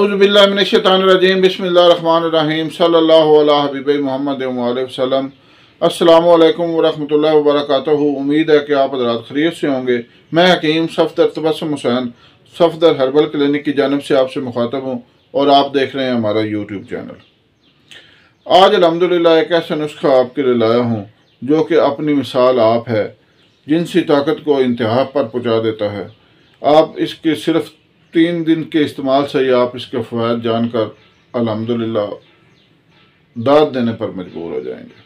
اعوذ باللہ من الشیطان الرجیم بسم اللہ الرحمن الرحیم صلی اللہ علیہ حبیب محمد وسلم۔ السلام علیکم ورحمۃ اللہ وبرکاتہ۔ امید ہے کہ آپ حضرات خیریت سے ہوں گے۔ میں حکیم صفدر تبسم حسین صفدر ہربل کلینک کی جانب سے آپ سے مخاطب ہوں اور آپ دیکھ رہے ہیں ہمارا یوٹیوب چینل۔ آج الحمدللہ ایک ایسا نسخہ آپ کے لیے لایا ہوں جو کہ اپنی مثال آپ ہے، جنسی طاقت کو انتہا پر پہنچا دیتا ہے۔ آپ اس کے صرف 3 دن کے استعمال سے ہی آپ اس کے فوائد جان کر الحمدللہ داد دینے پر مجبور ہو جائیں گے۔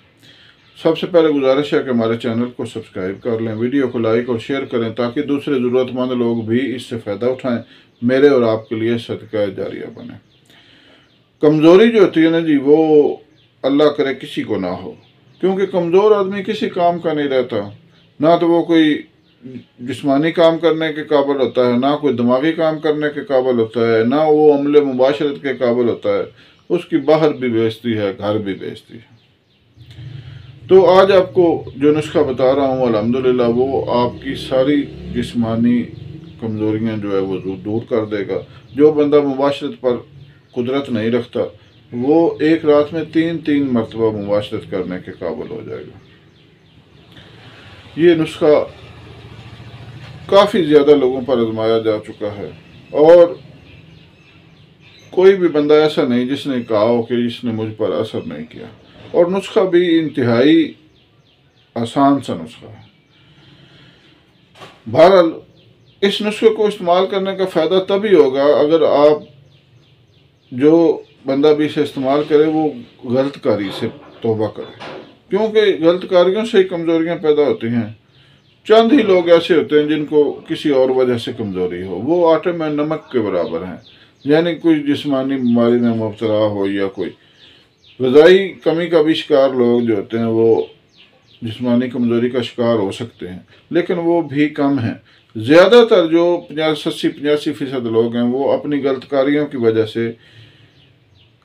سب سے پہلے گزارش ہے کہ ہمارے چینل کو سبسکرائب کر لیں، ویڈیو کو لائک اور شیئر کریں تاکہ دوسرے ضرورت مند لوگ بھی اس سے فائدہ اٹھائیں، میرے اور آپ کے لیے صدقہ جاریہ بنے۔ کمزوری جو ہوتی ہے نا جی، وہ اللہ کرے کسی کو نہ ہو، کیونکہ کمزور آدمی کسی کام کا نہیں رہتا، نہ تو وہ کوئی جسمانی کام کرنے کے قابل ہوتا ہے، نہ کوئی دماغی کام کرنے کے قابل ہوتا ہے، نہ وہ عمل مباشرت کے قابل ہوتا ہے۔ اس کی باہر بھی بیزتی ہے، گھر بھی بیزتی ہے۔ تو آج آپ کو جو نسخہ بتا رہا ہوں الحمدللہ وہ آپ کی ساری جسمانی کمزوریاں جو ہے وہ دور کر دے گا۔ جو بندہ مباشرت پر قدرت نہیں رکھتا وہ ایک رات میں 3 مرتبہ مباشرت کرنے کے قابل ہو جائے گا۔ یہ نسخہ کافی زیادہ لوگوں پر آزمایا جا چکا ہے اور کوئی بھی بندہ ایسا نہیں جس نے کہا ہو کہ اس نے مجھ پر اثر نہیں کیا، اور نسخہ بھی انتہائی آسان سا نسخہ ہے۔ بہرحال اس نسخے کو استعمال کرنے کا فائدہ تبھی ہوگا اگر آپ جو بندہ بھی اسے استعمال کرے وہ غلط کاری سے توبہ کرے، کیونکہ غلط کاریوں سے ہی کمزوریاں پیدا ہوتی ہیں۔ چند ہی لوگ ایسے ہوتے ہیں جن کو کسی اور وجہ سے کمزوری ہو، وہ آٹے میں نمک کے برابر ہیں، یعنی کوئی جسمانی بیماری میں مبتلا ہو یا کوئی غذائی کمی کا بھی شکار لوگ جو ہوتے ہیں وہ جسمانی کمزوری کا شکار ہو سکتے ہیں، لیکن وہ بھی کم ہیں۔ زیادہ تر جو 80-85% لوگ ہیں وہ اپنی غلط کاریوں کی وجہ سے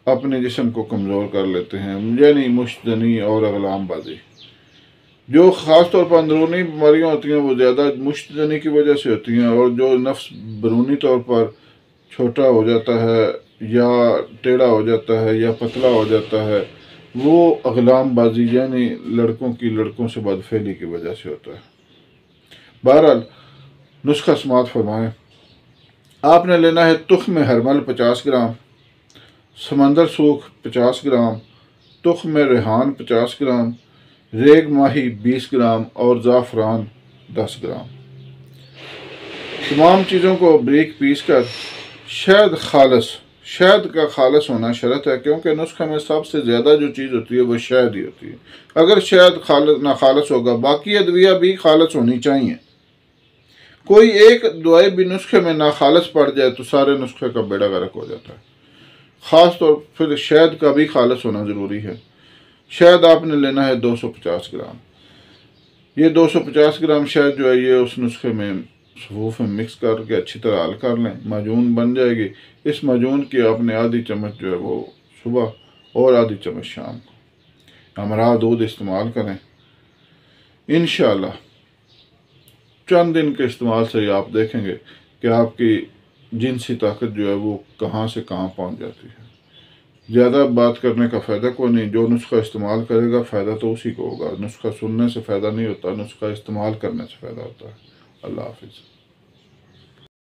اپنے جسم کو کمزور کر لیتے ہیں، یعنی مشت زنی اور اغلام بازی۔ جو خاص طور پر اندرونی بیماریاں ہوتی ہیں وہ زیادہ مشت زنی کی وجہ سے ہوتی ہیں، اور جو نفس بیرونی طور پر چھوٹا ہو جاتا ہے یا ٹیڑھا ہو جاتا ہے یا پتلا ہو جاتا ہے وہ اغلام بازی یعنی لڑکوں سے بدفعلی کی وجہ سے ہوتا ہے۔ بہرحال نسخہ سماعت فرمائیں۔ آپ نے لینا ہے تخم ہرمل 50 گرام، سمندر سوکھ 50 گرام، تخم ریحان 50 گرام، ریگ ماہی 20 گرام اور زعفران 10 گرام۔ تمام چیزوں کو باریک پیس کر شہد کا خالص ہونا شرط ہے، کیونکہ نسخے میں سب سے زیادہ جو چیز ہوتی ہے وہ شہد ہی ہوتی ہے۔ اگر شہد نہ خالص ہوگا باقی ادویہ بھی خالص ہونی چاہیے۔ کوئی ایک دوائی بھی نسخے میں نہ خالص پڑ جائے تو سارے نسخے کا بیڑا غرق ہو جاتا ہے۔ خاص طور پر شہد کا بھی خالص ہونا ضروری ہے۔ شہد آپ نے لینا ہے 250 گرام۔ یہ 250 گرام شہد جو ہے یہ اس نسخے میں صفوف میں مکس کر کے اچھی طرح حل کر لیں، معجون بن جائے گی۔ اس معجون کی آپ نے آدھی چمچ جو ہے وہ صبح اور آدھی چمچ شام کو ہمراہ دودھ استعمال کریں۔ انشاءاللہ چند دن کے استعمال سے ہی آپ دیکھیں گے کہ آپ کی جنسی طاقت جو ہے وہ کہاں سے کہاں پہنچ جاتی ہے۔ زیادہ بات کرنے کا فائدہ کوئی نہیں، جو نسخہ استعمال کرے گا فائدہ تو اسی کو ہوگا۔ نسخہ سننے سے فائدہ نہیں ہوتا، نسخہ استعمال کرنے سے فائدہ ہوتا ہے۔ اللہ حافظ۔